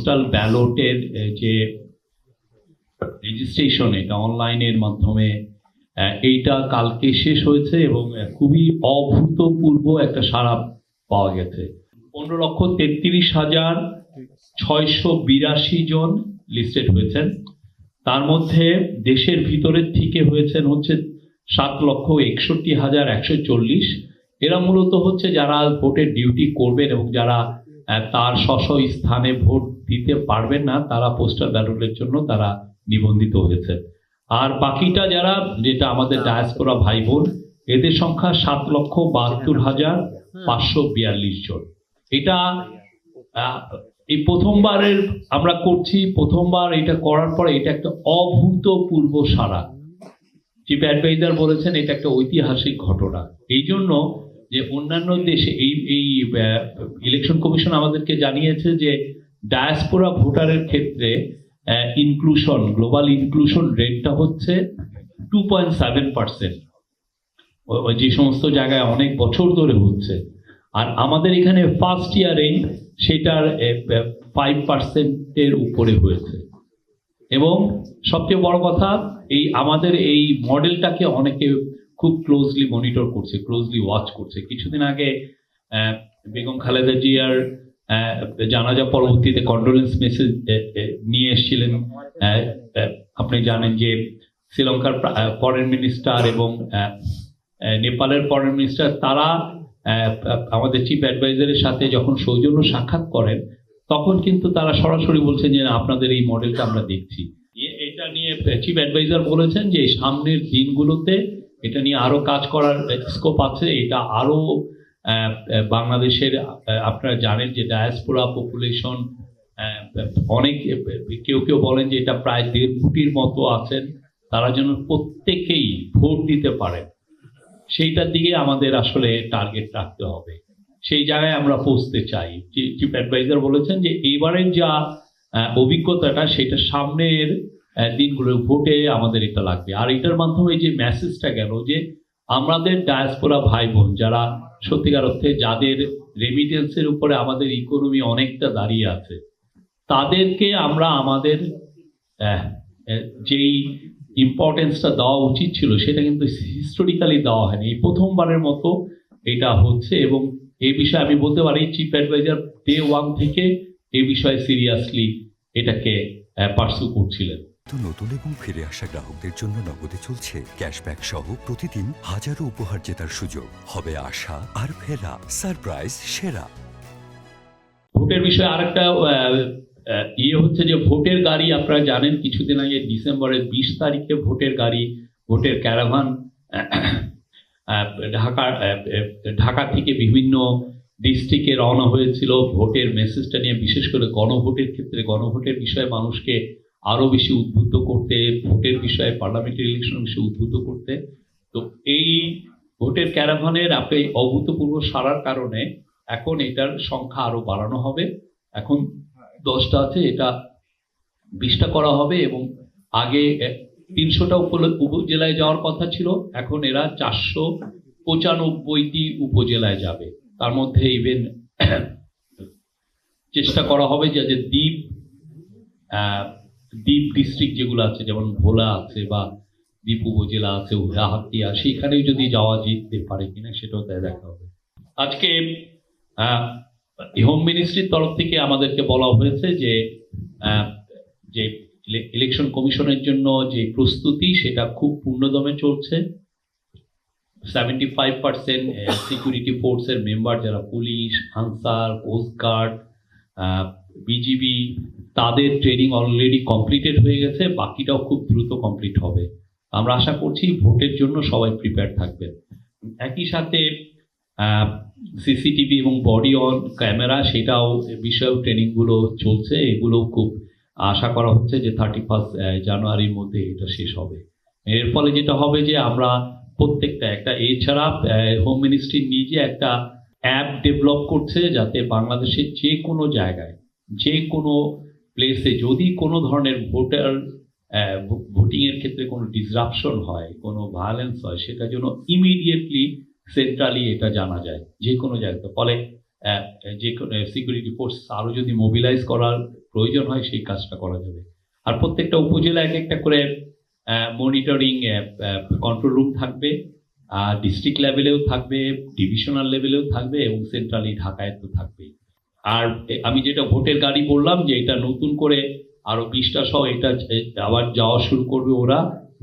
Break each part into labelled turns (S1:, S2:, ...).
S1: Postal ব্যালটের যে registration, এটা অনলাইনের মাধ্যমে এইটা কালকে শেষ হয়েছে এবং খুবই অভূতপূর্ব একটা সাড়া পাওয়া গেছে। 15,33,682 জন লিস্টেড হয়েছেন। তার মধ্যে দেশের ভিতরের থেকে হয়েছেন হচ্ছে 7,61,140। এরা মূলত হচ্ছে যারা ভোটের ডিউটি করবেন এবং যারা তার স্ব স্থানে ভোট দিতে পারবেন না, তারা পোস্টাল ব্যালটের জন্য তারা নিবন্ধিত হয়েছে। আর বাকিটা যারা, যেটা আমাদের ডায়াসপোরা ভাই বোন, এদের সংখ্যা 7,72,542 জন। এটা এই প্রথমবারের আমরা করছি, প্রথমবার এটা করার পরে এটা একটা অভূতপূর্ব সাড়া। চিফ অ্যাডভাইজার বলেছেন এটা একটা ঐতিহাসিক ঘটনা। এই জন্য যে অন্যান্য দেশে এই ইলেকশন কমিশন আমাদেরকে জানিয়েছে যে ডায়াসপোরা ভোটারের ক্ষেত্রে ইনক্লুশন, গ্লোবাল ইনক্লুশন রেটটা হচ্ছে 2.7%, যে সমস্ত জায়গায় অনেক বছর ধরে হচ্ছে। আর আমাদের এখানে ফার্স্ট ইয়ারেই সেটার 5%-এর উপরে হয়েছে। এবং সবচেয়ে বড় কথা, এই আমাদের এই মডেলটাকে অনেকে খুব ক্লোজলি মনিটর করছে, ক্লোজলি ওয়াচ করছে। কিছুদিন আগে বেগম খালেদা জিয়ার জানাজা পরবর্তীতে কন্ডোলেন্স মেসেজ নিয়ে এসেছিলেন। আপনি জানেন যে শ্রীলঙ্কার ফরেন মিনিস্টার এবং নেপালের ফরেন মিনিস্টার, তারা আমাদের চিফ অ্যাডভাইজারের সাথে যখন সৌজন্য সাক্ষাৎ করেন, তখন কিন্তু তারা সরাসরি বলছেন যে আপনাদের এই মডেলটা আমরা দেখছি। এটা নিয়ে চিফ অ্যাডভাইজার বলেছেন যে সামনের দিনগুলোতে এটা নিয়ে আরো কাজ করার স্কোপ আছে। এটা আরো বাংলাদেশের, আপনারা জানেন যে ডায়াসপোরা পপুলেশন অনেক, কেউ কেউ বলেন যে এটা প্রায় 1.5 কোটির মতো আছেন। তারা যেন প্রত্যেকেই ভোট দিতে পারেন, সেইটার দিকে আমাদের আসলে টার্গেট রাখতে হবে। সেই জায়গায় আমরা পৌঁছতে চাই। চিফ অ্যাডভাইজার বলেছেন যে এইবারের যা অভিজ্ঞতাটা, সেটা সামনের দিনগুলোর ভোটে আমাদের এটা লাগবে। আর এটার মাধ্যমে যে মেসেজটা গেল যে আমাদের ডায়াসপোরা ভাই বোন যারা সত্যিকার অর্থে, যাদের রেমিটেন্সের উপরে আমাদের ইকোনমি অনেকটা দাঁড়িয়ে আছে, তাদেরকে আমরা আমাদের যেই ইম্পর্টেন্সটা দেওয়া উচিত ছিল সেটা কিন্তু হিস্টোরিক্যালি দেওয়া হয়নি। এই প্রথমবারের মতো এটা হচ্ছে এবং এই বিষয়ে আমি বলতে পারি চিফ অ্যাডভাইজার ডে 1 থেকে এই বিষয়ে সিরিয়াসলি এটাকে পার্সু করছিলেন।
S2: নতুন এবং ফিরে আসা গ্রাহকদের জন্য নগদে চলছে ক্যাশব্যাক সহ প্রতিদিন হাজারো উপহার জেতার সুযোগ। হবে আশা আর ফেরা, সারপ্রাইজ সেরা।
S1: ভোটের বিষয়ে আরেকটা হচ্ছে যে ভোটের গাড়ি, আপনারা জানেন কিছুদিন আগে ডিসেম্বরের 20 তারিখে ভোটের গাড়ি, ভোটের ক্যারাভান ঢাকা থেকে বিভিন্ন ডিস্ট্রিক্টে রওনা হয়েছিল ভোটের মেসেজটা নিয়ে। বিশেষ করে গণভোটের ক্ষেত্রে, গণভোটের বিষয়ে মানুষকে আরো বেশি উদ্বুদ্ধ করতে, ভোটের বিষয়ে, পার্লামেন্টারি ইলেকশন বিষয়ে উদ্বুদ্ধ করতে। তো এই ভোটের ক্যারাভানের আপনি অভূতপূর্ব সাড়ার কারণে এখন এটার সংখ্যা আরো বাড়ানো হবে। এখন 10টা আছে, এটা 20টা করা হবে এবং আগে 300টা উপজেলায় যাওয়ার কথা ছিল, এখন এরা 495টি উপজেলায় যাবে। তার মধ্যে ইভেন চেষ্টা করা হবে যে দ্বীপ ডিস্ট্রিক্ট যেগুলো আছে, যেমন ভোলা আছে বা দ্বীপ উপজেলা আছে, হাতিয়া, সেখানেও যদি যাওয়া যেতে পারে কিনা সেটাও তাই দেখা হবে। আজকে হোম মিনিস্ট্রির তরফ থেকে আমাদেরকে বলা হয়েছে যে ইলেকশন কমিশনের জন্য যে প্রস্তুতি, সেটা খুব পূর্ণদমে চলছে। 75% সিকিউরিটি ফোর্সের মেম্বার, যারা পুলিশ, আনসার, কোস্টগার্ড, বিজিবি, তাদের ট্রেনিং অলরেডি কমপ্লিটেড হয়ে গেছে। বাকিটাও খুব দ্রুত কমপ্লিট হবে। আমরা আশা করছি ভোটের জন্য সবাই প্রিপেয়ার থাকবেন। একই সাথে সিসিটিভি এবং বডি অন ক্যামেরা, সেটাও বিষয়েও ট্রেনিংগুলো চলছে। এগুলো খুব আশা করা হচ্ছে যে 31 জানুয়ারির মধ্যে এটা শেষ হবে। এর ফলে যেটা হবে যে আমরা প্রত্যেকটা একটা, এছাড়া হোম মিনিস্ট্রি নিজে একটা অ্যাপ ডেভেলপ করছে, যাতে বাংলাদেশের যে কোনো জায়গায়, যে কোনো প্লেসে যদি কোনো ধরনের ভোটিং এর ক্ষেত্রে কোনো ডিসরাপশন হয়, কোনো ভায়োলেন্স হয়, সেটা যেন ইমিডিয়েটলি সেন্ট্রালি এটা জানা যায় যে কোনো জায়গাতে। ফলে যে কোনো সিকিউরিটি ফোর্স আরো যদি মোবিলাইজ করার প্রয়োজন হয় সেই কাজটা করা যাবে। আর প্রত্যেকটা উপজেলা এক একটা করে মনিটরিং কন্ট্রোল রুম থাকবে, ডিস্ট্রিক্ট লেভেলেও থাকবে, ডিভিশনাল লেভেলেও থাকবে এবং সেন্ট্রালি ঢাকায় তো থাকবেই। আর আমি যেটা ভোটের গাড়ি বললাম যে এটা নতুন করে আরো 20টা সহ এটা আবার যাওয়া শুরু করবে ওরা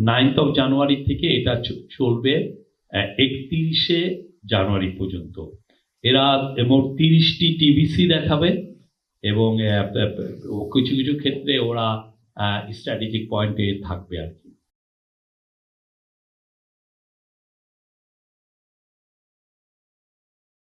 S1: 9th of জানুয়ারি থেকে, এটা চলবে 31শে জানুয়ারি পর্যন্ত। এরা মোট 30টি টিভিসি দেখাবে এবং কিছু কিছু ক্ষেত্রে ওরা স্ট্র্যাটেজিক পয়েন্টে থাকবে আর কি।